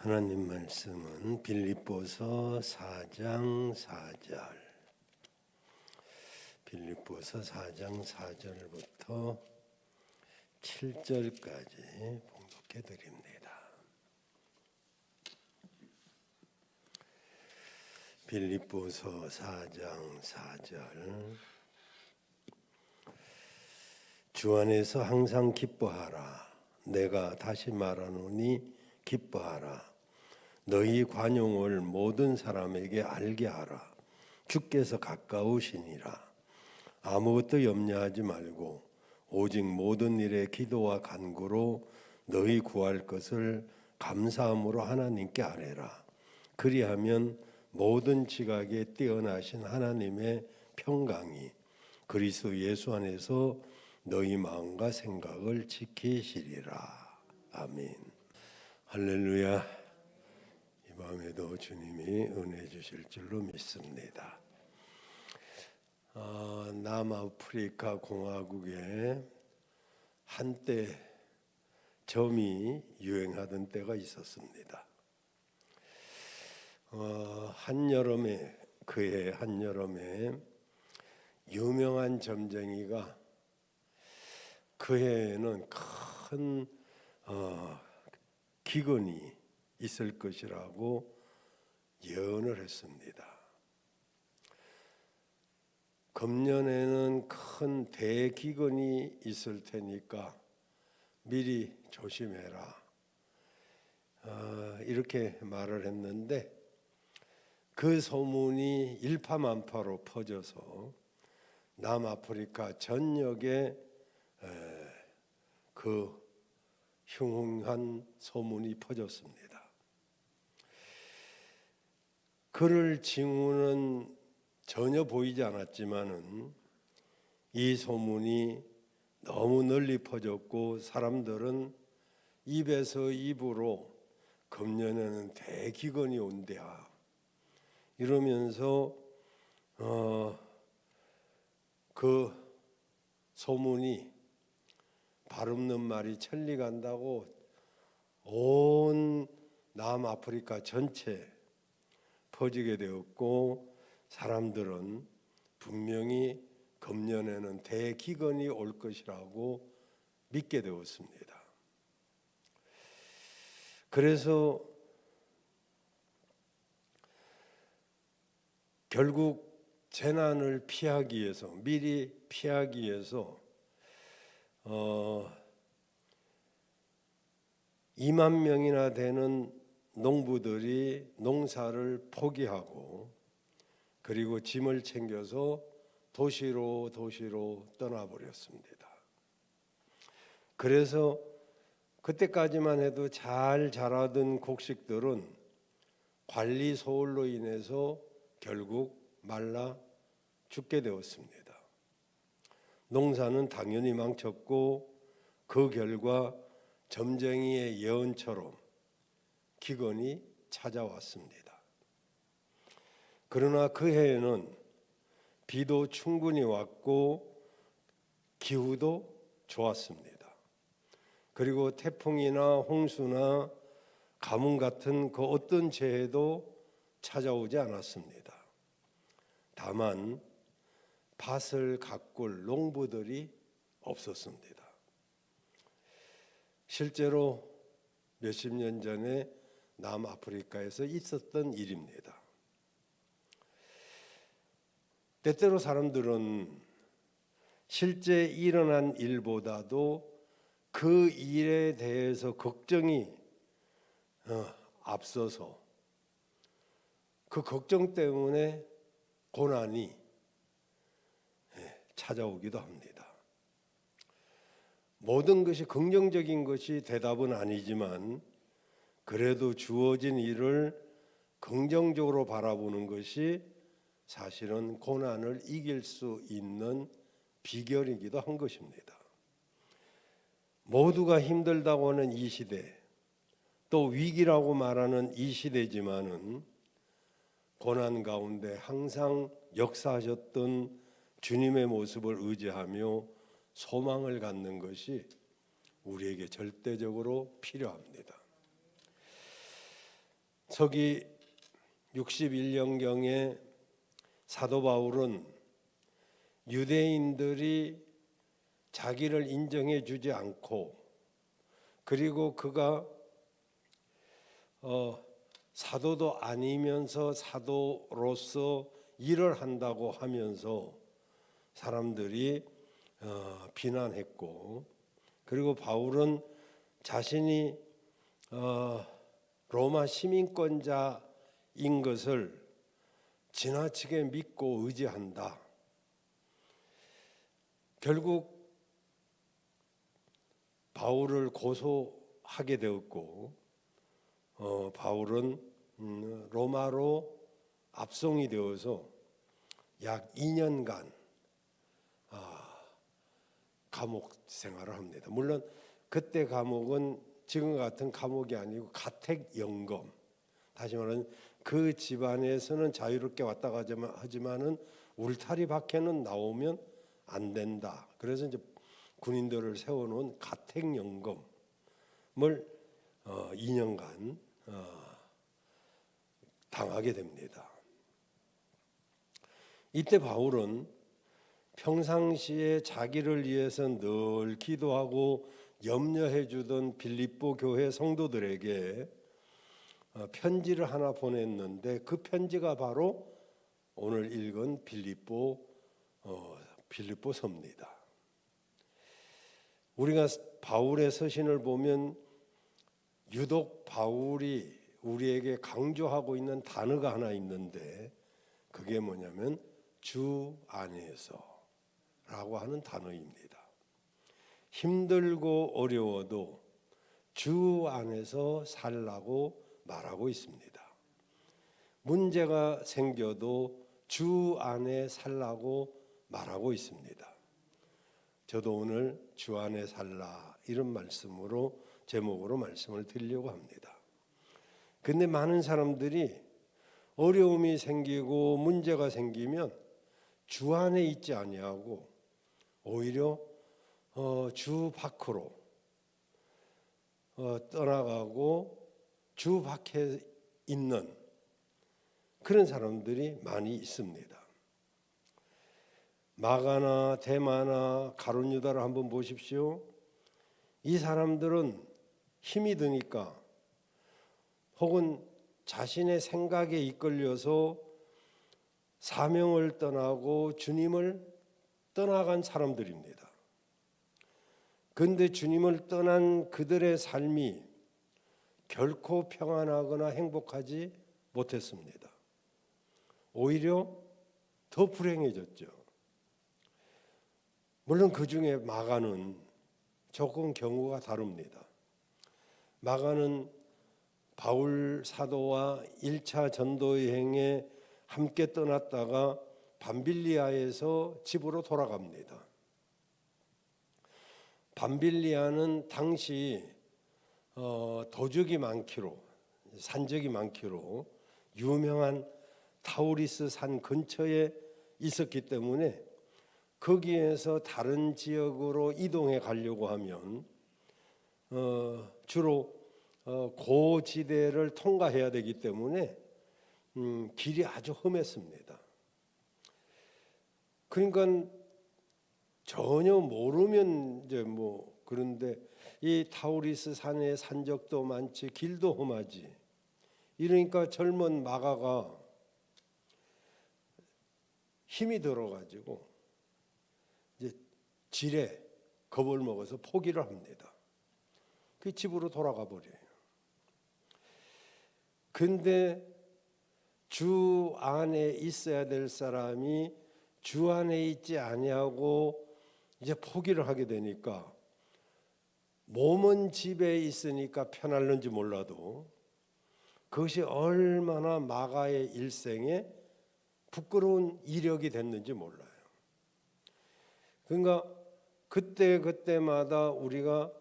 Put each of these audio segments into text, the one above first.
하나님 말씀은 빌립보서 4장 4절, 빌립보서 4장 4절부터 7절까지 봉독해 드립니다. 빌립보서 4장 4절. 주 안에서 항상 기뻐하라. 내가 다시 말하노니 기뻐하라. 너희 관용을 모든 사람에게 알게 하라. 주께서 가까우시니라. 아무것도 염려하지 말고 오직 모든 일에 기도와 간구로 너희 구할 것을 감사함으로 하나님께 아뢰라. 그리하면 모든 지각에 뛰어나신 하나님의 평강이 그리스도 예수 안에서 너희 마음과 생각을 지키시리라. 아멘. 할렐루야. 이 밤에도 주님이 은혜 주실 줄로 믿습니다. 남아프리카 공화국에 한때 점이 유행하던 때가 있었습니다. 한여름에, 그해 한여름에 유명한 점쟁이가 그해에는 큰 기근이 있을 것이라고 예언을 했습니다. 금년에는 큰 대기근이 있을 테니까 미리 조심해라. 이렇게 말을 했는데 그 소문이 일파만파로 퍼져서 남아프리카 전역에 그 흉흉한 소문이 퍼졌습니다. 그럴 징후는 전혀 보이지 않았지만은 이 소문이 너무 널리 퍼졌고 사람들은 입에서 입으로 금년에는 대기근이 온대야 이러면서 그 소문이 발 없는 말이 천리 간다고 온 남아프리카 전체 퍼지게 되었고 사람들은 분명히 금년에는 대기근이 올 것이라고 믿게 되었습니다. 그래서 결국 재난을 피하기 위해서 미리 피하기 위해서 2만 명이나 되는 농부들이 농사를 포기하고 그리고 짐을 챙겨서 도시로 떠나버렸습니다. 그래서 그때까지만 해도 잘 자라던 곡식들은 관리 소홀로 인해서 결국 말라 죽게 되었습니다. 농사는 당연히 망쳤고 그 결과 점쟁이의 예언처럼 기근이 찾아왔습니다. 그러나 그 해에는 비도 충분히 왔고 기후도 좋았습니다. 그리고 태풍이나 홍수나 가뭄 같은 그 어떤 재해도 찾아오지 않았습니다. 다만 밭을 가꿀 농부들이 없었습니다. 실제로 몇십 년 전에 남아프리카에서 있었던 일입니다. 때때로 사람들은 실제 일어난 일보다도 그 일에 대해서 걱정이 앞서서 그 걱정 때문에 고난이 찾아오기도 합니다. 모든 것이 긍정적인 것이 대답은 아니지만 그래도 주어진 일을 긍정적으로 바라보는 것이 사실은 고난을 이길 수 있는 비결이기도 한 것입니다. 모두가 힘들다고 하는 이 시대, 또 위기라고 말하는 이 시대지만은 고난 가운데 항상 역사하셨던 주님의 모습을 의지하며 소망을 갖는 것이 우리에게 절대적으로 필요합니다. 서기 61년경에 사도 바울은 유대인들이 자기를 인정해 주지 않고, 그리고 그가 사도도 아니면서 사도로서 일을 한다고 하면서 사람들이 비난했고, 그리고 바울은 자신이 로마 시민권자인 것을 지나치게 믿고 의지한다. 결국 바울을 고소하게 되었고, 바울은 로마로 압송이 되어서 약 2년간 감옥 생활을 합니다. 물론 그때 감옥은 지금 같은 감옥이 아니고 가택연금, 다시 말하면 그 집안에서는 자유롭게 왔다 가자만 하지만은 울타리 밖에는 나오면 안 된다. 그래서 이제 군인들을 세워놓은 가택연금을 2년간 당하게 됩니다. 이때 바울은 평상시에 자기를 위해서 늘 기도하고 염려해 주던 빌립보 교회 성도들에게 편지를 하나 보냈는데, 그 편지가 바로 오늘 읽은 빌립보서입니다. 우리가 바울의 서신을 보면 유독 바울이 우리에게 강조하고 있는 단어가 하나 있는데, 그게 뭐냐면 주 안에서라고 하는 단어입니다. 힘들고 어려워도 주 안에서 살라고 말하고 있습니다. 문제가 생겨도 주 안에 살라고 말하고 있습니다. 저도 오늘 주 안에 살라 이런 말씀으로 제목으로 말씀을 드리려고 합니다. 근데 많은 사람들이 어려움이 생기고 문제가 생기면 주 안에 있지 아니하고 오히려 주 밖으로 떠나가고 주 밖에 있는 그런 사람들이 많이 있습니다. 마가나 데마나 가룟 유다를 한번 보십시오. 이 사람들은 힘이 드니까 혹은 자신의 생각에 이끌려서 사명을 떠나고 주님을 떠나간 사람들입니다. 그런데 주님을 떠난 그들의 삶이 결코 평안하거나 행복하지 못했습니다. 오히려 더 불행해졌죠. 물론 그 중에 마가는 조금 경우가 다릅니다. 마가는 바울 사도와 1차 전도 여행에 함께 떠났다가 밤빌리아에서 집으로 돌아갑니다. 밤빌리아는 당시 도적이 많기로, 산적이 많기로 유명한 타우리스 산 근처에 있었기 때문에 거기에서 다른 지역으로 이동해 가려고 하면 주로 고지대를 통과해야 되기 때문에 길이 아주 험했습니다. 그러니까 전혀 모르면 이제 그런데 이 타우리스 산에 산적도 많지 길도 험하지. 이러니까 젊은 마가가 힘이 들어가지고 이제 지레 겁을 먹어서 포기를 합니다. 그 집으로 돌아가 버려요. 근데 주 안에 있어야 될 사람이 주 안에 있지 아니하고 이제 포기를 하게 되니까 몸은 집에 있으니까 편할는지 몰라도 그것이 얼마나 마가의 일생에 부끄러운 이력이 됐는지 몰라요. 그러니까 그때마다 우리가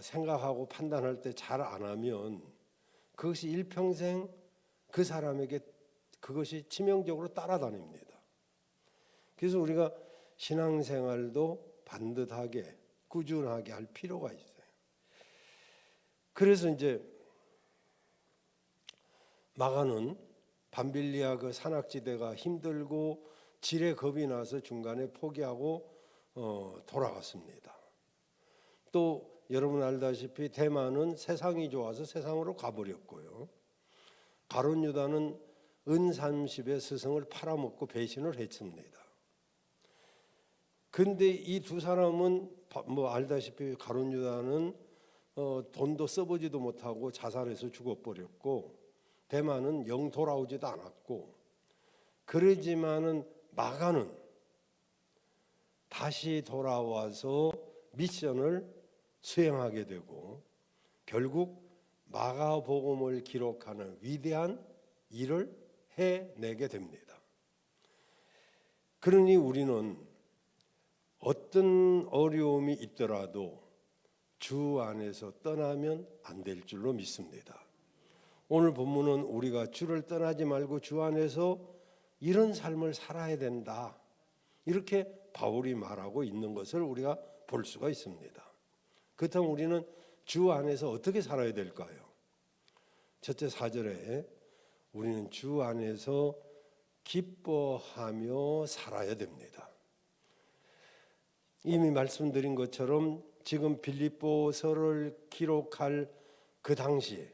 생각하고 판단할 때 잘 안 하면 그것이 일평생 그 사람에게 그것이 치명적으로 따라다닙니다. 그래서 우리가 신앙생활도 반듯하게 꾸준하게 할 필요가 있어요. 그래서 이제 마가는 밤빌리아 그 산악지대가 힘들고 질에 겁이 나서 중간에 포기하고 돌아갔습니다. 또 여러분 알다시피 대만은 세상이 좋아서 세상으로 가버렸고요. 가룟 유다는 은 30의 스승을 팔아먹고 배신을 했습니다. 근데 이 두 사람은 뭐 알다시피 가룟 유다는 돈도 써보지도 못하고 자살해서 죽어버렸고, 대만은 영 돌아오지도 않았고, 그러지만은 마가는 다시 돌아와서 미션을 수행하게 되고 결국 마가복음을 기록하는 위대한 일을 해내게 됩니다. 그러니 우리는 어떤 어려움이 있더라도 주 안에서 떠나면 안 될 줄로 믿습니다. 오늘 본문은 우리가 주를 떠나지 말고 주 안에서 이런 삶을 살아야 된다, 이렇게 바울이 말하고 있는 것을 우리가 볼 수가 있습니다. 그렇다면 우리는 주 안에서 어떻게 살아야 될까요? 첫째 4절에 우리는 주 안에서 기뻐하며 살아야 됩니다. 이미 말씀드린 것처럼 지금 빌립보서를 기록할 그 당시에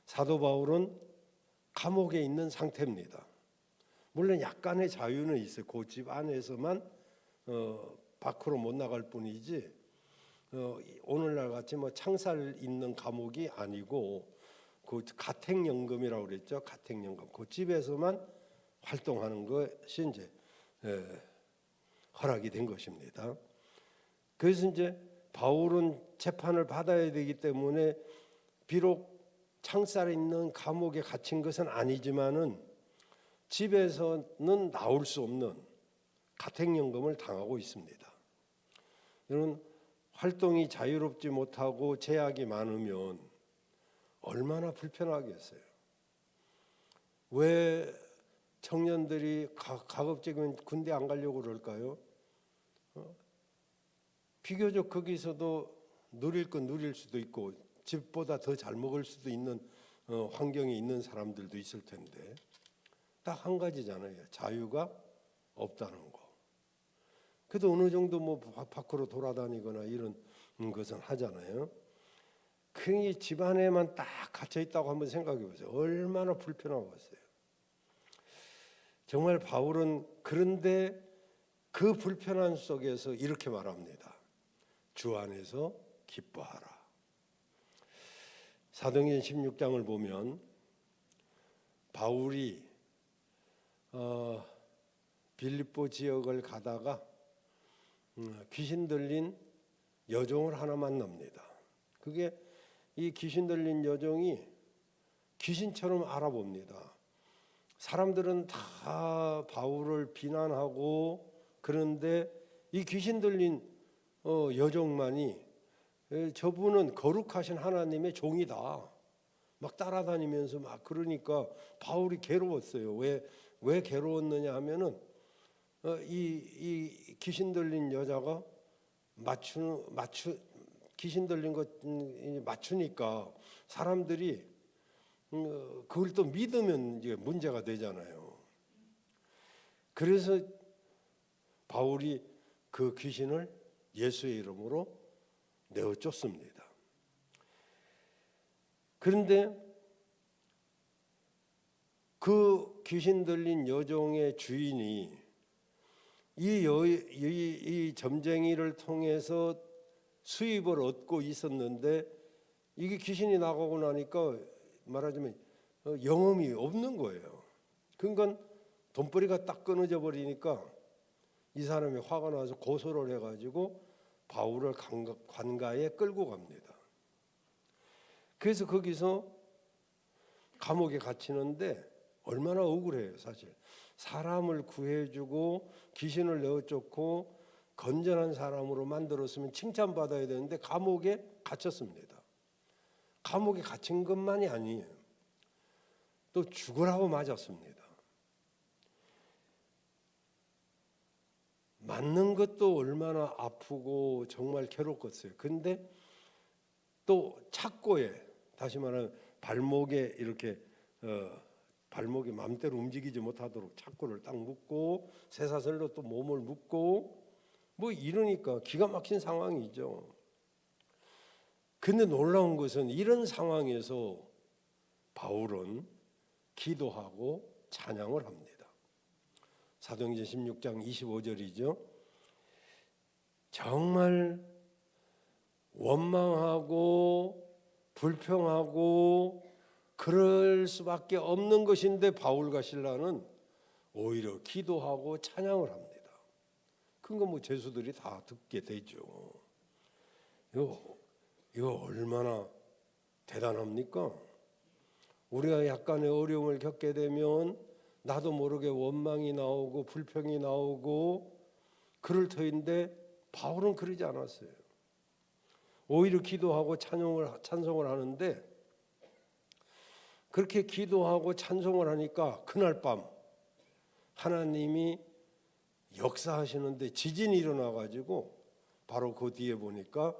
사도 바울은 감옥에 있는 상태입니다. 물론 약간의 자유는 있어요. 그 집 안에서만 밖으로 못 나갈 뿐이지, 오늘날 같이 뭐 창살 있는 감옥이 아니고 그 가택연금이라고 그랬죠. 가택연금. 그 집에서만 활동하는 것이 이제 허락이 된 것입니다. 그래서 이제 바울은 재판을 받아야 되기 때문에 비록 창살에 있는 감옥에 갇힌 것은 아니지만은 집에서는 나올 수 없는 가택연금을 당하고 있습니다. 여러분, 활동이 자유롭지 못하고 제약이 많으면 얼마나 불편하겠어요. 왜 청년들이 가급적이면 군대 안 가려고 그럴까요? 비교적 거기서도 누릴 건 누릴 수도 있고 집보다 더 잘 먹을 수도 있는 환경에 있는 사람들도 있을 텐데, 딱 한 가지잖아요. 자유가 없다는 거. 그래도 어느 정도 뭐 밖으로 돌아다니거나 이런 것은 하잖아요. 그러니 집안에만 딱 갇혀 있다고 한번 생각해 보세요. 얼마나 불편하겠어요. 정말 바울은 그런데 그 불편한 속에서 이렇게 말합니다. 주 안에서 기뻐하라. 사도행전 16장을 보면 바울이 빌립보 지역을 가다가 귀신 들린 여종을 하나 만납니다. 그게 이 귀신 들린 여종이 귀신처럼 알아봅니다. 사람들은 다 바울을 비난하고 그런데 이 귀신 들린 여종만이 저분은 거룩하신 하나님의 종이다 막 따라다니면서 막 그러니까 바울이 괴로웠어요. 왜 괴로웠느냐 하면은 이 귀신 들린 여자가 귀신 들린 것 맞추니까 사람들이 그걸 또 믿으면 이제 문제가 되잖아요. 그래서 바울이 그 귀신을 예수의 이름으로 내어 쫓습니다. 그런데 그 귀신 들린 여종의 주인이 이 점쟁이를 통해서 수입을 얻고 있었는데 이게 귀신이 나가고 나니까 말하자면 영험이 없는 거예요. 그러니까 돈벌이가 딱 끊어져 버리니까 이 사람이 화가 나서 고소를 해가지고 바울을 관가에 끌고 갑니다. 그래서 거기서 감옥에 갇히는데 얼마나 억울해요. 사실 사람을 구해주고 귀신을 내어쫓고 건전한 사람으로 만들었으면 칭찬받아야 되는데 감옥에 갇혔습니다. 감옥에 갇힌 것만이 아니에요. 또 죽으라고 맞았습니다. 맞는 것도 얼마나 아프고 정말 괴롭겠어요. 근데 또 착고에, 다시 말하면 발목에 이렇게 발목이 마음대로 움직이지 못하도록 착고를 딱 묶고 쇠사슬로 또 몸을 묶고 뭐 이러니까 기가 막힌 상황이죠. 근데 놀라운 것은 이런 상황에서 바울은 기도하고 찬양을 합니다. 사도행전 16장 25절이죠. 정말 원망하고 불평하고 그럴 수밖에 없는 것인데 바울과 실라는 오히려 기도하고 찬양을 합니다. 그거 뭐 죄수들이 다 듣게 되죠. 이거 얼마나 대단합니까? 우리가 약간의 어려움을 겪게 되면 나도 모르게 원망이 나오고 불평이 나오고 그럴 터인데 바울은 그러지 않았어요. 오히려 기도하고 찬송을 하는데 그렇게 기도하고 찬송을 하니까 그날 밤 하나님이 역사하시는데 지진이 일어나가지고 바로 그 뒤에 보니까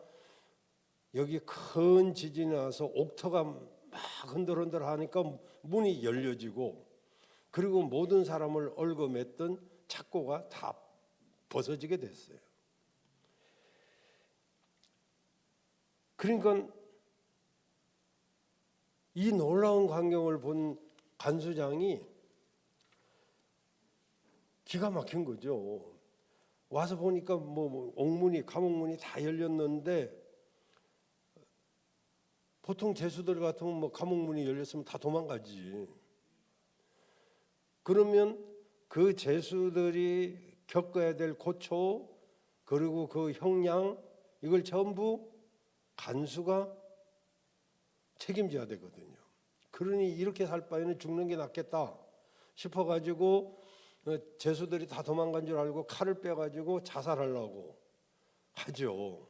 여기 큰 지진이 나서 옥터가 막 흔들흔들 하니까 문이 열려지고 그리고 모든 사람을 얽어맸던 착고가 다 벗어지게 됐어요. 그러니까 이 놀라운 광경을 본 간수장이 기가 막힌 거죠. 와서 보니까 뭐 옥문이 감옥문이 다 열렸는데 보통 죄수들 같으면 뭐 감옥문이 열렸으면 다 도망가지. 그러면 그 죄수들이 겪어야 될 고초 그리고 그 형량 이걸 전부 간수가 책임져야 되거든요. 그러니 이렇게 살 바에는 죽는 게 낫겠다 싶어가지고 죄수들이 다 도망간 줄 알고 칼을 빼가지고 자살하려고 하죠.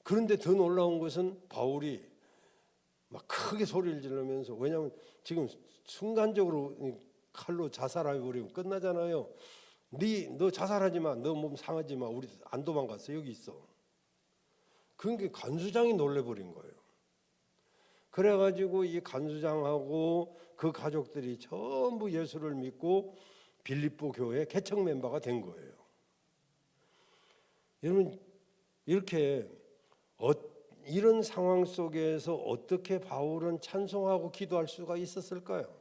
그런데 더 놀라운 것은 바울이 막 크게 소리를 지르면서 왜냐하면 지금 순간적으로 칼로 자살해버리면 끝나잖아요. 너 자살하지 마. 너 몸 상하지 마. 우리 안 도망갔어. 여기 있어. 그러니까 간수장이 놀래버린 거예요. 그래가지고 이 간수장하고 그 가족들이 전부 예수를 믿고 빌립보 교회 개척 멤버가 된 거예요. 여러분 이렇게 이런 상황 속에서 어떻게 바울은 찬송하고 기도할 수가 있었을까요?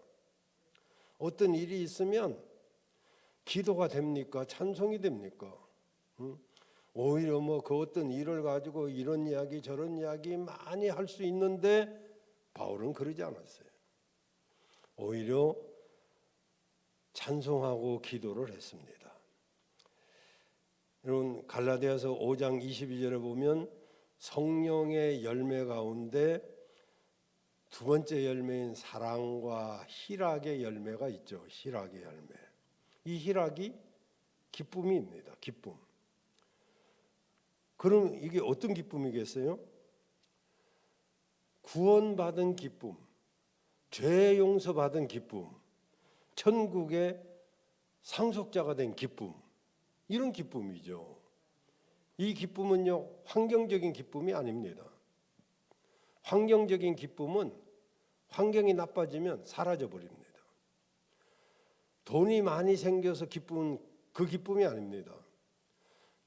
어떤 일이 있으면 기도가 됩니까? 찬송이 됩니까? 오히려 뭐 그 어떤 일을 가지고 이런 이야기 저런 이야기 많이 할 수 있는데 바울은 그러지 않았어요. 오히려 찬송하고 기도를 했습니다. 여러분 갈라디아서 5장 22절에 보면 성령의 열매 가운데 두 번째 열매인 사랑과 희락의 열매가 있죠. 희락의 열매. 이 희락이 기쁨입니다. 기쁨. 그럼 이게 어떤 기쁨이겠어요? 구원받은 기쁨, 죄 용서받은 기쁨, 천국의 상속자가 된 기쁨, 이런 기쁨이죠. 이 기쁨은요, 환경적인 기쁨이 아닙니다. 환경적인 기쁨은 환경이 나빠지면 사라져 버립니다. 돈이 많이 생겨서 기쁜 그 기쁨이 아닙니다.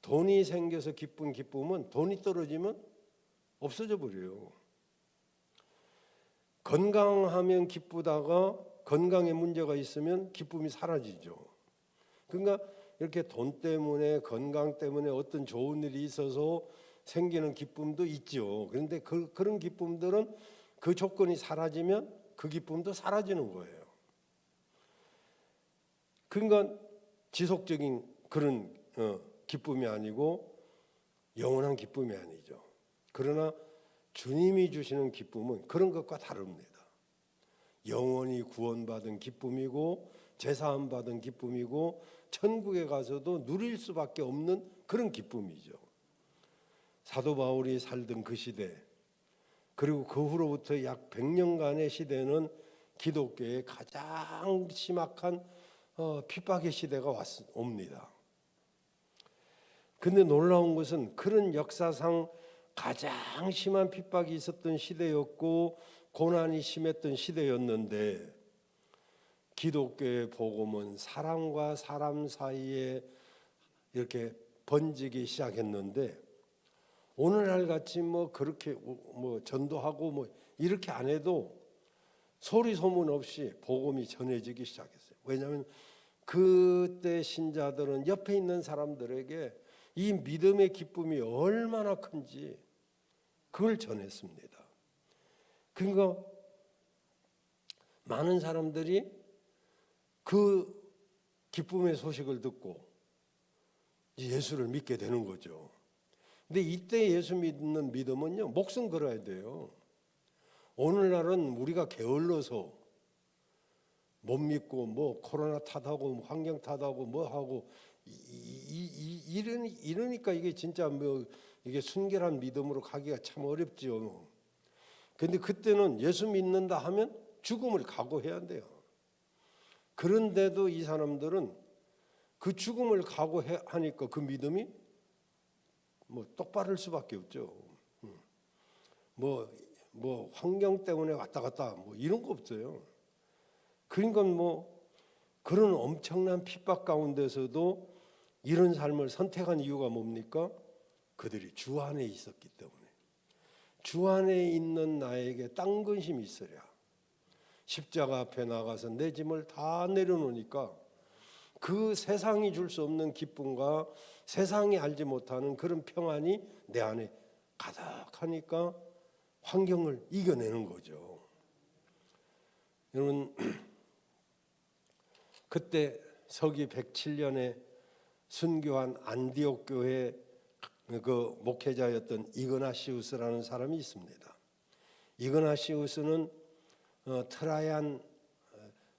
돈이 생겨서 기쁜 기쁨은 돈이 떨어지면 없어져 버려요. 건강하면 기쁘다가 건강에 문제가 있으면 기쁨이 사라지죠. 그러니까 이렇게 돈 때문에 건강 때문에 어떤 좋은 일이 있어서 생기는 기쁨도 있죠. 그런데 그런 기쁨들은 그 조건이 사라지면 그 기쁨도 사라지는 거예요. 그러니까 지속적인 그런 기쁨이 아니고 영원한 기쁨이 아니죠. 그러나 주님이 주시는 기쁨은 그런 것과 다릅니다. 영원히 구원받은 기쁨이고 제사함 받은 기쁨이고 천국에 가서도 누릴 수밖에 없는 그런 기쁨이죠. 사도 바울이 살던 그 시대 그리고 그 후로부터 약 100년간의 시대는 기독교의 가장 심각한 핍박의 시대가 옵니다. 근데 놀라운 것은 그런 역사상 가장 심한 핍박이 있었던 시대였고 고난이 심했던 시대였는데 기독교의 복음은 사람과 사람 사이에 이렇게 번지기 시작했는데 오늘날 같이 뭐 그렇게 뭐 전도하고 뭐 이렇게 안 해도 소리 소문 없이 복음이 전해지기 시작했어요. 왜냐하면 그때 신자들은 옆에 있는 사람들에게 이 믿음의 기쁨이 얼마나 큰지 그걸 전했습니다. 그러니까 많은 사람들이 그 기쁨의 소식을 듣고 예수를 믿게 되는 거죠. 근데 이때 예수 믿는 믿음은요, 목숨 걸어야 돼요. 오늘날은 우리가 게을러서 못 믿고 뭐 코로나 탓하고 환경 탓하고 뭐 하고 이러니까 이게 진짜 뭐 이게 순결한 믿음으로 가기가 참 어렵죠. 근데 그때는 예수 믿는다 하면 죽음을 각오해야 돼요. 그런데도 이 사람들은 그 죽음을 각오하니까 그 믿음이 뭐 똑바를 수밖에 없죠. 뭐 환경 때문에 왔다 갔다 뭐 이런 거 없어요. 그러니까 뭐 그런 엄청난 핍박 가운데서도 이런 삶을 선택한 이유가 뭡니까? 그들이 주 안에 있었기 때문에. 주 안에 있는 나에게 딴 근심이 있으랴. 십자가 앞에 나가서 내 짐을 다 내려놓으니까 그 세상이 줄 수 없는 기쁨과 세상이 알지 못하는 그런 평안이 내 안에 가득하니까 환경을 이겨내는 거죠. 여러분, 그때 서기 107년에 순교한 안디옥 교회 그 목회자였던 이그나시우스라는 사람이 있습니다. 이그나시우스는 트라이안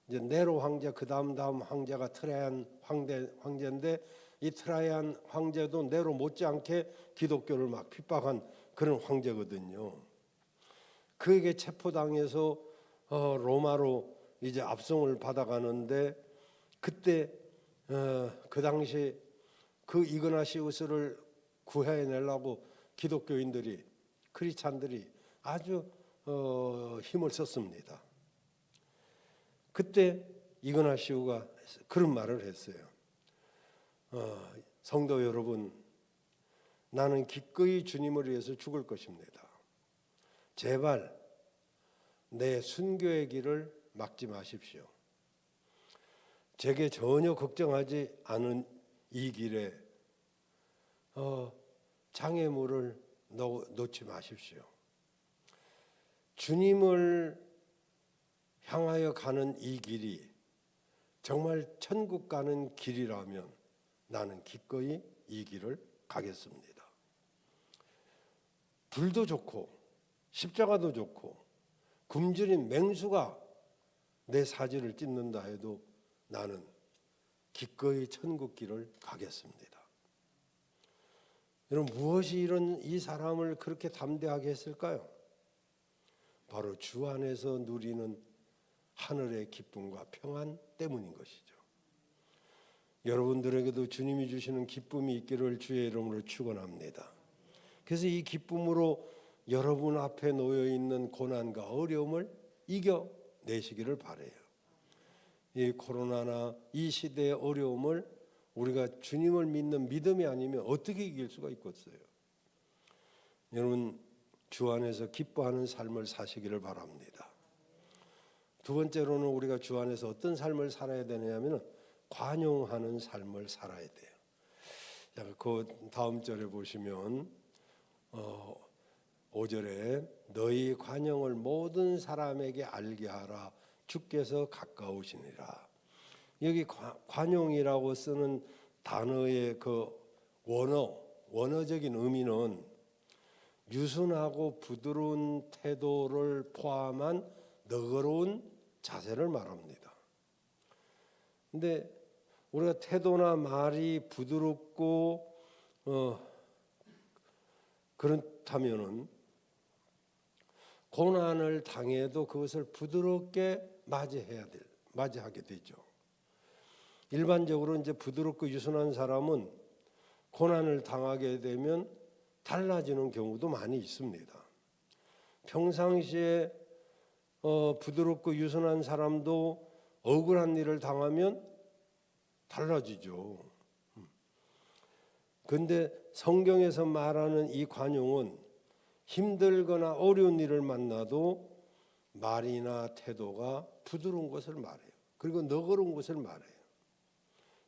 이제 네로 황제 그 다음 황제가 트라이안 황제인데 이 트라이안 황제도 네로 못지않게 기독교를 막 핍박한 그런 황제거든요. 그에게 체포당해서 로마로 이제 압송을 받아가는데 그때 그 당시 그 이그나시우스를 구해내려고 기독교인들이 크리스찬들이 아주 힘을 썼습니다. 그때 이그나시오가 그런 말을 했어요. 성도 여러분, 나는 기꺼이 주님을 위해서 죽을 것입니다. 제발 내 순교의 길을 막지 마십시오. 제게 전혀 걱정하지 않은 이 길에 장애물을 놓지 마십시오. 주님을 향하여 가는 이 길이 정말 천국 가는 길이라면 나는 기꺼이 이 길을 가겠습니다. 불도 좋고 십자가도 좋고 굶주린 맹수가 내 사지를 찢는다 해도 나는 기꺼이 천국 길을 가겠습니다. 여러분, 무엇이 이 사람을 그렇게 담대하게 했을까요? 바로 주 안에서 누리는 하늘의 기쁨과 평안 때문인 것이죠. 여러분들에게도 주님이 주시는 기쁨이 있기를 주의 이름으로 축원합니다. 그래서 이 기쁨으로 여러분 앞에 놓여 있는 고난과 어려움을 이겨내시기를 바라요. 이 코로나나 이 시대의 어려움을 우리가 주님을 믿는 믿음이 아니면 어떻게 이길 수가 있겠어요? 여러분, 주 안에서 기뻐하는 삶을 사시기를 바랍니다. 두 번째로는 우리가 주 안에서 어떤 삶을 살아야 되냐면 관용하는 삶을 살아야 돼요. 자, 그 다음 절에 보시면 5절에 너희 관용을 모든 사람에게 알게 하라. 주께서 가까우시니라. 여기 관용이라고 쓰는 단어의 그 원어적인 의미는 유순하고 부드러운 태도를 포함한 너그러운 자세를 말합니다. 근데 우리가 태도나 말이 부드럽고 그렇다면은 고난을 당해도 그것을 부드럽게 맞이하게 되죠. 일반적으로 이제 부드럽고 유순한 사람은 고난을 당하게 되면 달라지는 경우도 많이 있습니다. 평상시에 부드럽고 유순한 사람도 억울한 일을 당하면 달라지죠. 근데 성경에서 말하는 이 관용은 힘들거나 어려운 일을 만나도 말이나 태도가 부드러운 것을 말해요. 그리고 너그러운 것을 말해요.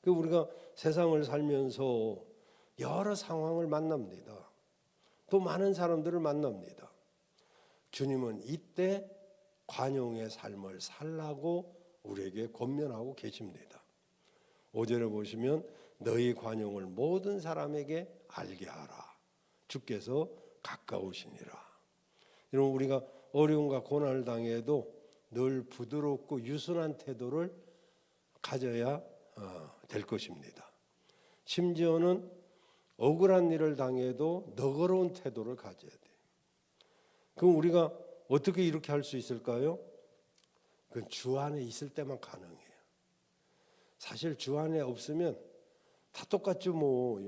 우리가 세상을 살면서 여러 상황을 만납니다. 또 많은 사람들을 만납니다. 주님은 이때 관용의 삶을 살라고 우리에게 권면하고 계십니다. 5절에 보시면 너희 관용을 모든 사람에게 알게 하라. 주께서 가까우시니라. 여러분, 우리가 어려움과 고난을 당해도 늘 부드럽고 유순한 태도를 가져야 될 것입니다. 심지어는 억울한 일을 당해도 너그러운 태도를 가져야 돼요. 그럼 우리가 어떻게 이렇게 할 수 있을까요? 그건 주 안에 있을 때만 가능해요. 사실 주 안에 없으면 다 똑같죠. 뭐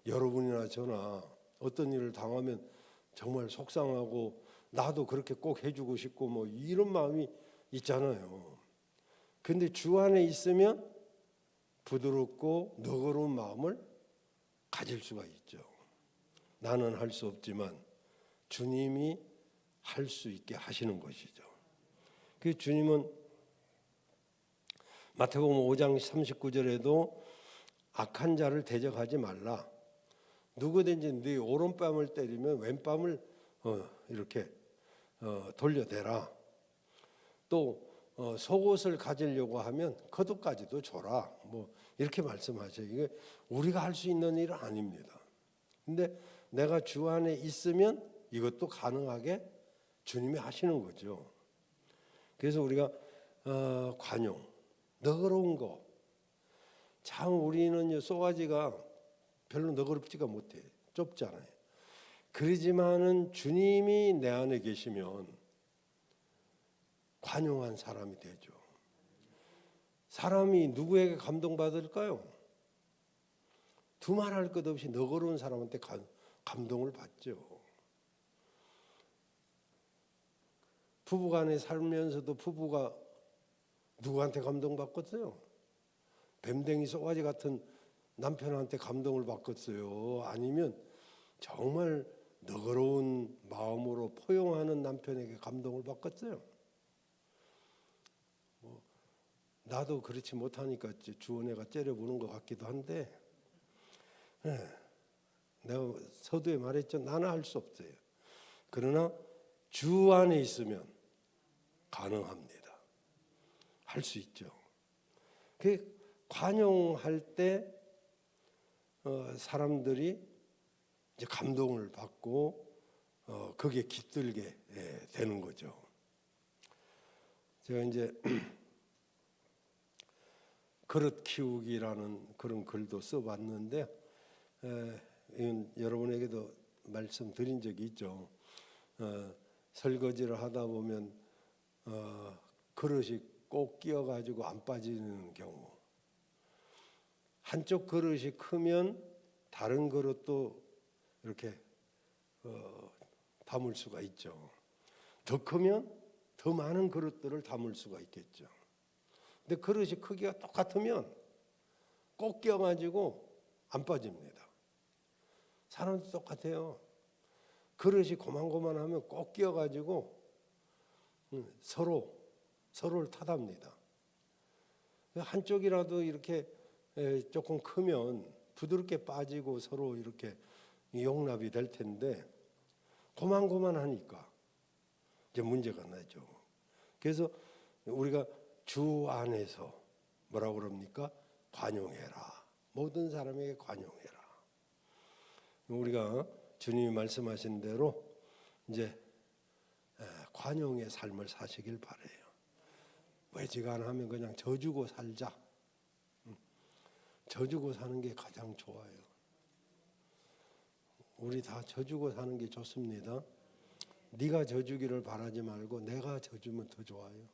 여러분이나 저나 어떤 일을 당하면 정말 속상하고 나도 그렇게 꼭 해주고 싶고 뭐 이런 마음이 있잖아요. 근데 주 안에 있으면 부드럽고 너그러운 마음을 가질 수가 있죠. 나는 할 수 없지만 주님이 할 수 있게 하시는 것이죠. 그 주님은 마태복음 5장 39절에도 악한 자를 대적하지 말라. 누구든지 네 오른뺨을 때리면 왼뺨을 이렇게 돌려대라. 또 속옷을 가지려고 하면 겉옷까지도 줘라. 뭐 이렇게 말씀하셔요. 이게 우리가 할 수 있는 일은 아닙니다. 근데 내가 주 안에 있으면 이것도 가능하게 주님이 하시는 거죠. 그래서 우리가 관용, 너그러운 거. 참 우리는 쏘가지가 별로 너그럽지가 못해. 좁잖아요. 그러지만은 주님이 내 안에 계시면 관용한 사람이 되죠. 사람이 누구에게 감동받을까요? 두말할 것 없이 너그러운 사람한테 감동을 받죠. 부부간에 살면서도 부부가 누구한테 감동받겠어요? 뱀댕이 쏘가지 같은 남편한테 감동을 받겠어요? 아니면 정말 너그러운 마음으로 포용하는 남편에게 감동을 받겠어요? 나도 그렇지 못하니까 주원애가 째려보는 것 같기도 한데, 내가 서두에 말했죠. 나는 할 수 없어요. 그러나 주 안에 있으면 가능합니다. 할 수 있죠. 그 관용할 때 사람들이 이제 감동을 받고 거기에 깃들게 되는 거죠. 제가 이제 그릇 키우기라는 그런 글도 써봤는데 이건 여러분에게도 말씀드린 적이 있죠. 설거지를 하다 보면 그릇이 꼭 끼어가지고 안 빠지는 경우, 한쪽 그릇이 크면 다른 그릇도 이렇게 담을 수가 있죠. 더 크면 더 많은 그릇들을 담을 수가 있겠죠. 근데 그릇이 크기가 똑같으면 꼭 끼어가지고 안 빠집니다. 사람도 똑같아요. 그릇이 고만고만하면 꼭 끼어가지고 서로를 탓합니다. 한쪽이라도 이렇게 조금 크면 부드럽게 빠지고 서로 이렇게 용납이 될 텐데 고만고만하니까 이제 문제가 나죠. 그래서 우리가 주 안에서 뭐라고 그럽니까? 관용해라. 모든 사람에게 관용해라. 우리가 주님이 말씀하신 대로 이제 관용의 삶을 사시길 바래요. 외지간하면 그냥 져주고 살자. 져주고 사는 게 가장 좋아요. 우리 다 져주고 사는 게 좋습니다. 네가 져주기를 바라지 말고 내가 져주면 더 좋아요.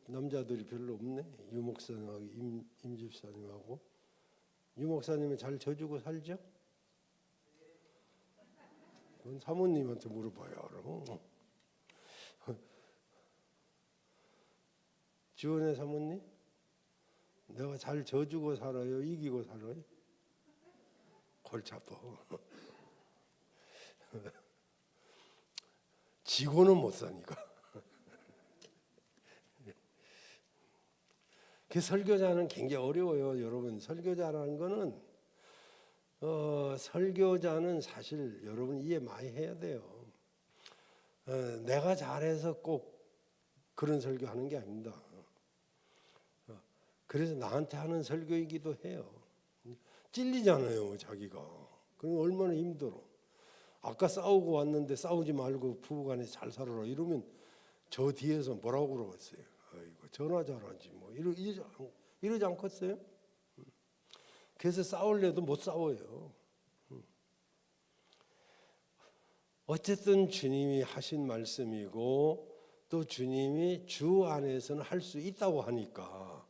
남자들이 별로 없네. 유 목사님하고 임 집사님하고. 유 목사님은 잘 져주고 살죠? 그건 사모님한테 물어봐요. 그럼. 지원의 사모님, 내가 잘 져주고 살아요? 이기고 살아요? 골치 아파. 지고는 못 사니까. 그 설교자는 굉장히 어려워요, 여러분. 설교자라는 거는 설교자는 사실 여러분 이해 많이 해야 돼요. 내가 잘해서 꼭 그런 설교하는 게 아닙니다. 그래서 나한테 하는 설교이기도 해요. 찔리잖아요, 자기가. 그럼 얼마나 힘들어. 아까 싸우고 왔는데 싸우지 말고 부부간에 잘 살아라 이러면 저 뒤에서 뭐라고 그러겠어요. 아이고 전화 잘하지 뭐 이러지 않겠어요? 그래서 싸우려도 못 싸워요. 어쨌든 주님이 하신 말씀이고 또 주님이 주 안에서는 할 수 있다고 하니까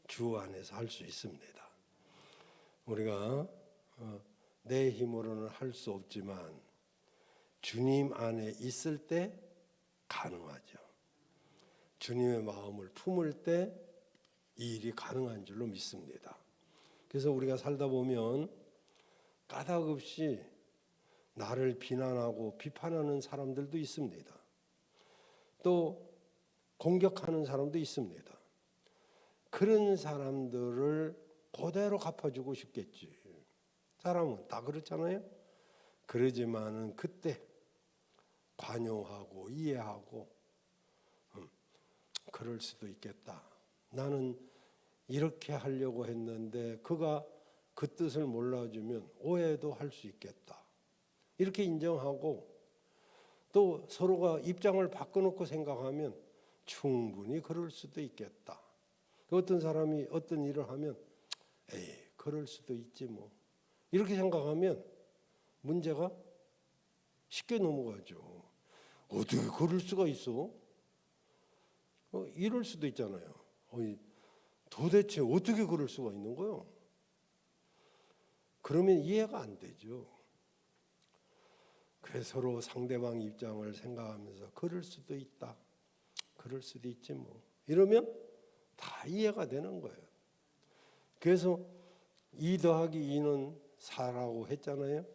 주 안에서 할 수 있습니다. 우리가 내 힘으로는 할 수 없지만 주님 안에 있을 때 가능하죠. 주님의 마음을 품을 때 이 일이 가능한 줄로 믿습니다. 그래서 우리가 살다 보면 까닭없이 나를 비난하고 비판하는 사람들도 있습니다. 또 공격하는 사람도 있습니다. 그런 사람들을 그대로 갚아주고 싶겠지. 사람은 다 그렇잖아요. 그러지만은 그때 관용하고 이해하고 그럴 수도 있겠다. 나는 이렇게 하려고 했는데 그가 그 뜻을 몰라주면 오해도 할 수 있겠다. 이렇게 인정하고 또 서로가 입장을 바꿔놓고 생각하면 충분히 그럴 수도 있겠다. 어떤 사람이 어떤 일을 하면 에이 그럴 수도 있지 뭐 이렇게 생각하면 문제가 쉽게 넘어가죠. 어떻게 그럴 수가 있어? 이럴 수도 있잖아요. 도대체 어떻게 그럴 수가 있는 거요? 그러면 이해가 안 되죠. 그래서 서로 상대방 입장을 생각하면서 그럴 수도 있다. 그럴 수도 있지 뭐. 이러면 다 이해가 되는 거예요. 그래서 2 더하기 2는 4라고 했잖아요.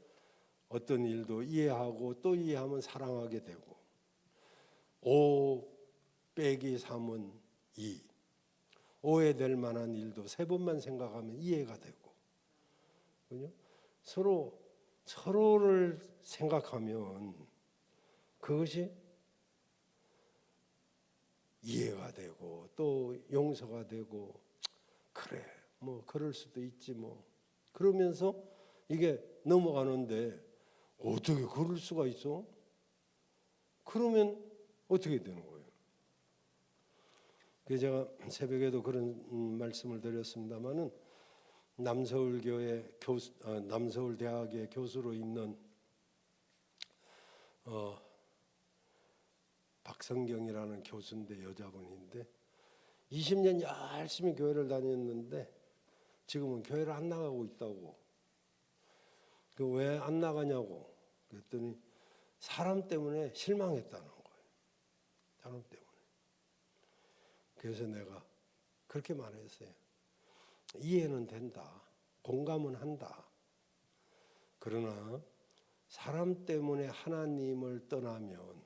어떤 일도 이해하고 또 이해하면 사랑하게 되고 5 빼기 3은 2. 오해될 만한 일도 3번만 생각하면 이해가 되고 그죠? 서로를 생각하면 그것이 이해가 되고 또 용서가 되고 그래 뭐 그럴 수도 있지 뭐 그러면서 이게 넘어가는데 어떻게 그럴 수가 있어? 그러면 어떻게 되는 거예요? 그래서 제가 새벽에도 그런 말씀을 드렸습니다마는 남서울대학의 교수로 있는 박성경이라는 교수인데 여자분인데 20년 열심히 교회를 다녔는데 지금은 교회를 안 나가고 있다고. 왜 안 나가냐고 그랬더니 사람 때문에 실망했다는 거예요. 사람 때문에. 그래서 내가 그렇게 말했어요. 이해는 된다. 공감은 한다. 그러나 사람 때문에 하나님을 떠나면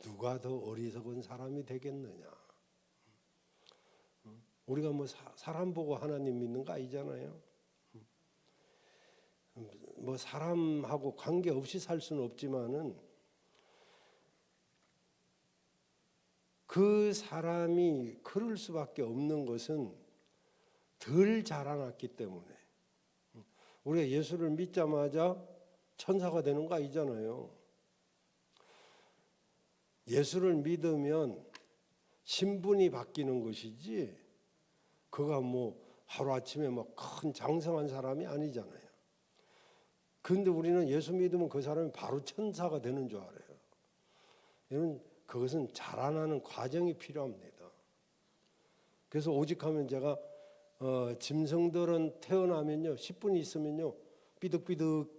누가 더 어리석은 사람이 되겠느냐. 우리가 뭐 사람 보고 하나님 믿는 거 아니잖아요. 뭐 사람하고 관계없이 살 수는 없지만은 그 사람이 그럴 수밖에 없는 것은 덜 자라났기 때문에. 우리가 예수를 믿자마자 천사가 되는 거 아니잖아요. 예수를 믿으면 신분이 바뀌는 것이지 그가 뭐 하루아침에 막 큰 장성한 사람이 아니잖아요. 그런데 우리는 예수 믿으면 그 사람이 바로 천사가 되는 줄 알아요. 여러분 그것은 자라나는 과정이 필요합니다. 그래서 오직하면 제가 짐승들은 태어나면요 10분 있으면요 삐득삐득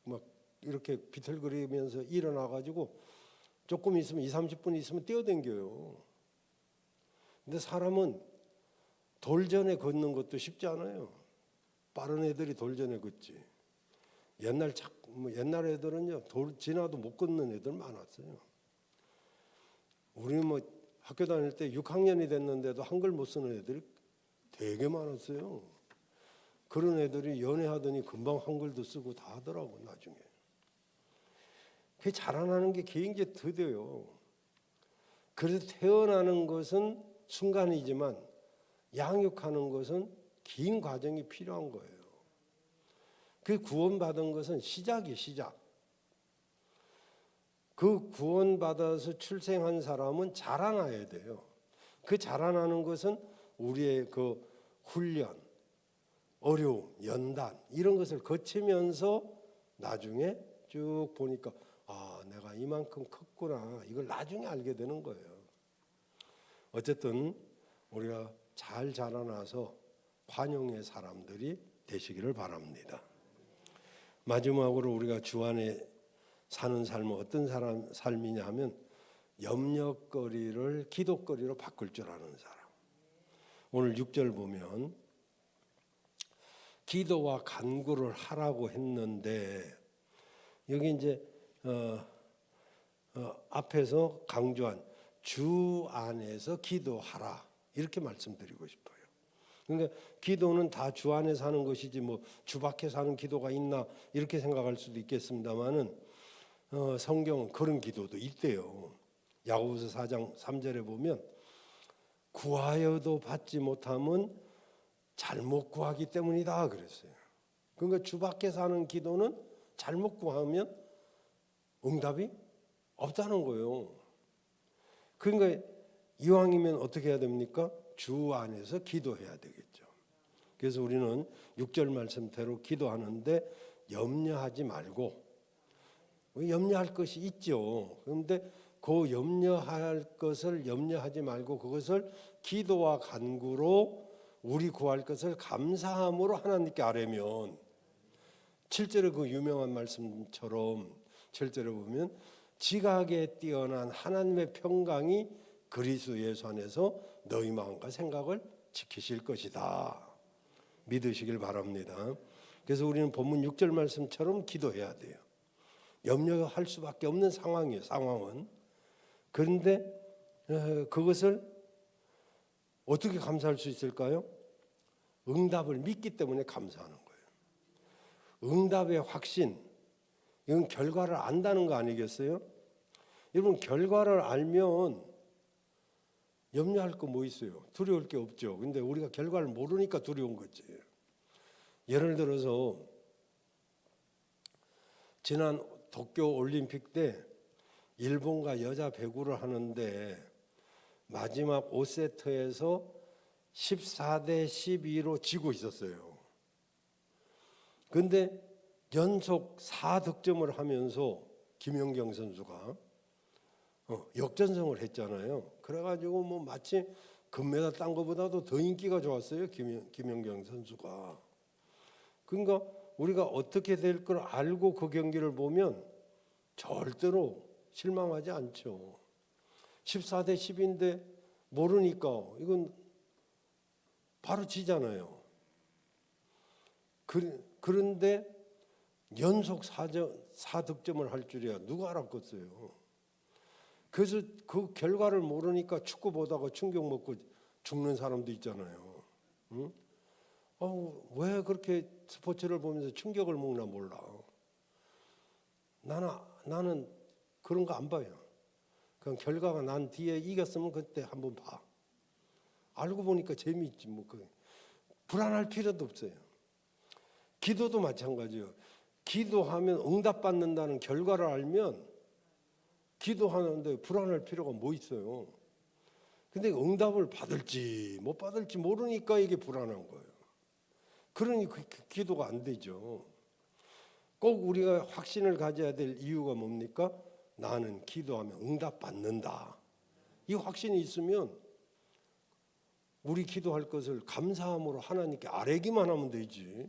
막 이렇게 비틀거리면서 일어나 가지고 조금 있으면 20-30분 있으면 뛰어댕겨요. 근데 사람은 돌전에 걷는 것도 쉽지 않아요. 빠른 애들이 돌전에 걷지. 옛날 애들은요, 돌 지나도 못 걷는 애들 많았어요. 우리 뭐 학교 다닐 때 6학년이 됐는데도 한글 못 쓰는 애들이 되게 많았어요. 그런 애들이 연애하더니 금방 한글도 쓰고 다 하더라고 나중에. 그게 자라나는 게 개인기에 더뎌요. 그래서 태어나는 것은 순간이지만 양육하는 것은 긴 과정이 필요한 거예요. 그 구원받은 것은 시작이에요, 시작. 그 구원받아서 출생한 사람은 자라나야 돼요. 그 자라나는 것은 우리의 그 훈련, 어려움, 연단 이런 것을 거치면서 나중에 쭉 보니까 아, 내가 이만큼 컸구나. 이걸 나중에 알게 되는 거예요. 어쨌든 우리가 잘 자라나서 환영의 사람들이 되시기를 바랍니다. 마지막으로 우리가 주 안에 사는 삶은 어떤 삶이냐 하면 염려거리를 기도거리로 바꿀 줄 아는 사람. 오늘 6절 보면 기도와 간구를 하라고 했는데 여기 이제 앞에서 강조한 주 안에서 기도하라 이렇게 말씀드리고 싶어요. 그러니까 기도는 다 주 안에 사는 것이지 뭐 주 밖에 사는 기도가 있나 이렇게 생각할 수도 있겠습니다만은 성경은 그런 기도도 있대요. 야고보서 4장 3절에 보면 구하여도 받지 못함은 잘못 구하기 때문이다 그랬어요. 그러니까 주 밖에 사는 기도는 잘못 구하면 응답이 없다는 거예요. 그러니까 이왕이면 어떻게 해야 됩니까? 주 안에서 기도해야 되겠죠. 그래서 우리는 6절 말씀대로 기도하는데 염려하지 말고, 염려할 것이 있죠. 그런데 그 염려할 것을 염려하지 말고 그것을 기도와 간구로 우리 구할 것을 감사함으로 하나님께 아뢰면 7절의 그 유명한 말씀처럼 7절에 보면 지각에 뛰어난 하나님의 평강이 그리스도 예수 안에서 너희 마음과 생각을 지키실 것이다. 믿으시길 바랍니다. 그래서 우리는 본문 6절 말씀처럼 기도해야 돼요. 염려할 수밖에 없는 상황이에요. 상황은. 그런데 그것을 어떻게 감사할 수 있을까요? 응답을 믿기 때문에 감사하는 거예요. 응답의 확신, 이건 결과를 안다는 거 아니겠어요? 여러분 결과를 알면 염려할 거 뭐 있어요? 두려울 게 없죠. 근데 우리가 결과를 모르니까 두려운 거지. 예를 들어서 지난 도쿄 올림픽 때 일본과 여자 배구를 하는데 마지막 5세트에서 14대 12로 지고 있었어요. 근데 연속 4득점을 하면서 김연경 선수가 역전승을 했잖아요. 그래가지고 뭐 마치 금메달 딴 것보다도 더 인기가 좋았어요. 김연경 선수가. 그러니까 우리가 어떻게 될 걸 알고 그 경기를 보면 절대로 실망하지 않죠. 14대 10인데 모르니까 이건 바로 지잖아요. 그런데 연속 4득점을 할 줄이야 누가 알았겠어요. 그래서 그 결과를 모르니까 축구 보다가 충격 먹고 죽는 사람도 있잖아요. 응? 왜 그렇게 스포츠를 보면서 충격을 먹나 몰라. 나는 그런 거 안 봐요. 그냥 결과가 난 뒤에 이겼으면 그때 한번 봐. 알고 보니까 재미있지 뭐. 불안할 필요도 없어요. 기도도 마찬가지예요. 기도하면 응답받는다는 결과를 알면 기도하는데 불안할 필요가 뭐 있어요. 근데 응답을 받을지 못 받을지 모르니까 이게 불안한 거예요. 그러니 그 기도가 안 되죠. 꼭 우리가 확신을 가져야 될 이유가 뭡니까? 나는 기도하면 응답받는다. 이 확신이 있으면 우리 기도할 것을 감사함으로 하나님께 아뢰기만 하면 되지.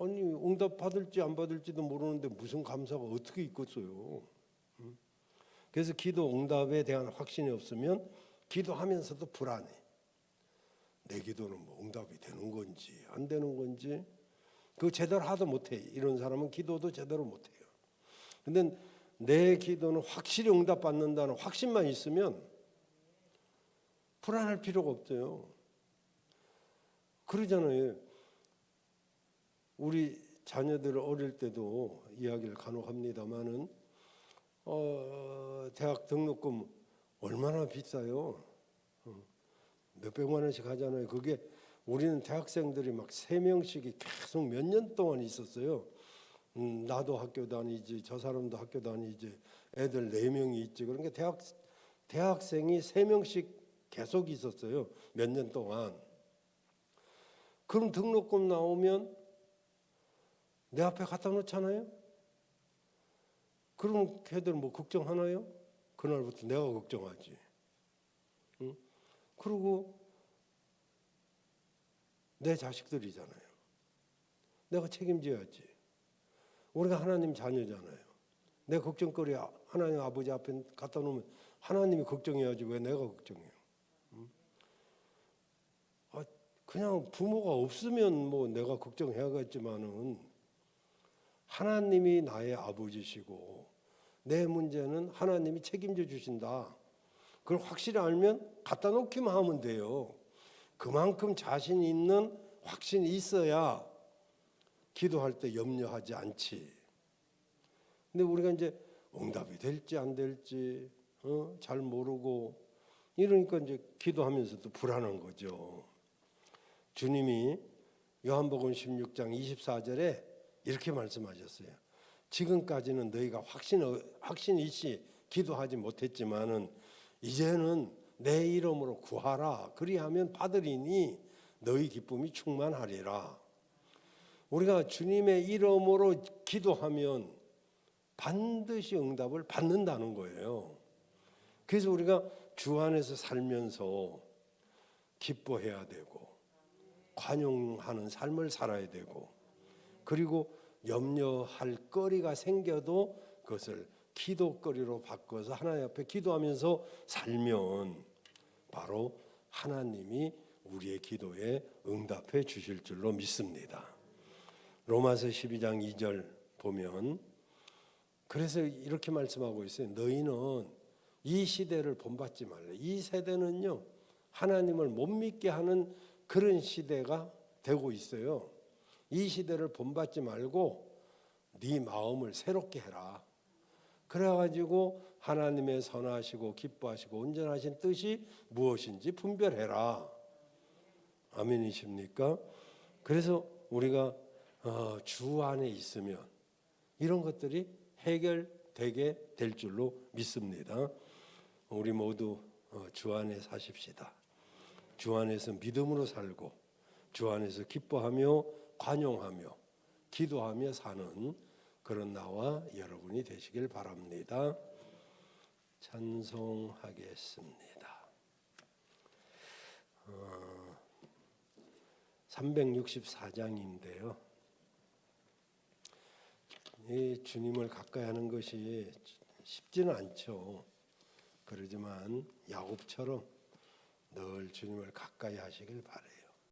아니 응답 받을지 안 받을지도 모르는데 무슨 감사가 어떻게 있겠어요? 그래서 기도 응답에 대한 확신이 없으면 기도하면서도 불안해. 내 기도는 뭐 응답이 되는 건지 안 되는 건지 그거 제대로 하도 못해. 이런 사람은 기도도 제대로 못해요. 근데 내 기도는 확실히 응답받는다는 확신만 있으면 불안할 필요가 없어요. 그러잖아요. 우리 자녀들 어릴 때도 이야기를 간혹 합니다마는 대학 등록금 얼마나 비싸요? 몇백만 원씩 하잖아요. 그게 우리는 대학생들이 막 3명씩이 계속 몇 년 동안 있었어요. 나도 학교 다니지, 저 사람도 학교 다니지, 애들 4명이 있지. 그러니까 대학생이 3명씩 계속 있었어요. 몇 년 동안. 그럼 등록금 나오면 내 앞에 갖다 놓잖아요. 그럼 걔들 뭐 걱정하나요? 그날부터 내가 걱정하지. 응? 그리고 내 자식들이잖아요. 내가 책임져야지. 우리가 하나님 자녀잖아요. 내 걱정거리 하나님 아버지 앞에 갖다 놓으면 하나님이 걱정해야지 왜 내가 걱정해요? 그냥 부모가 없으면 뭐 내가 걱정해야겠지만은 하나님이 나의 아버지시고 내 문제는 하나님이 책임져 주신다. 그걸 확실히 알면 갖다 놓기만 하면 돼요. 그만큼 자신 있는 확신이 있어야 기도할 때 염려하지 않지. 근데 우리가 이제 응답이 될지 안 될지 잘 모르고 이러니까 이제 기도하면서도 불안한 거죠. 주님이 요한복음 16장 24절에 이렇게 말씀하셨어요. 지금까지는 너희가 확신 있이 기도하지 못했지만은 이제는 내 이름으로 구하라. 그리하면 받으리니 너희 기쁨이 충만하리라. 우리가 주님의 이름으로 기도하면 반드시 응답을 받는다는 거예요. 그래서 우리가 주 안에서 살면서 기뻐해야 되고 관용하는 삶을 살아야 되고 그리고 염려할 거리가 생겨도 그것을 기도거리로 바꿔서 하나님 앞에 기도하면서 살면 바로 하나님이 우리의 기도에 응답해 주실 줄로 믿습니다. 로마서 12장 2절 보면 그래서 이렇게 말씀하고 있어요. 너희는 이 시대를 본받지 말라. 이 세대는요 하나님을 못 믿게 하는 그런 시대가 되고 있어요. 이 시대를 본받지 말고 네 마음을 새롭게 해라. 그래가지고 하나님의 선하시고 기뻐하시고 온전하신 뜻이 무엇인지 분별해라. 아멘이십니까? 그래서 우리가 주 안에 있으면 이런 것들이 해결되게 될 줄로 믿습니다. 우리 모두 주 안에 사십시다. 주 안에서 믿음으로 살고 주 안에서 기뻐하며 관용하며 기도하며 사는 그런 나와 여러분이 되시길 바랍니다. 찬송하겠습니다. 364장인데요. 이 주님을 가까이 하는 것이 쉽지는 않죠. 그러지만 야곱처럼 늘 주님을 가까이 하시길 바랍니다.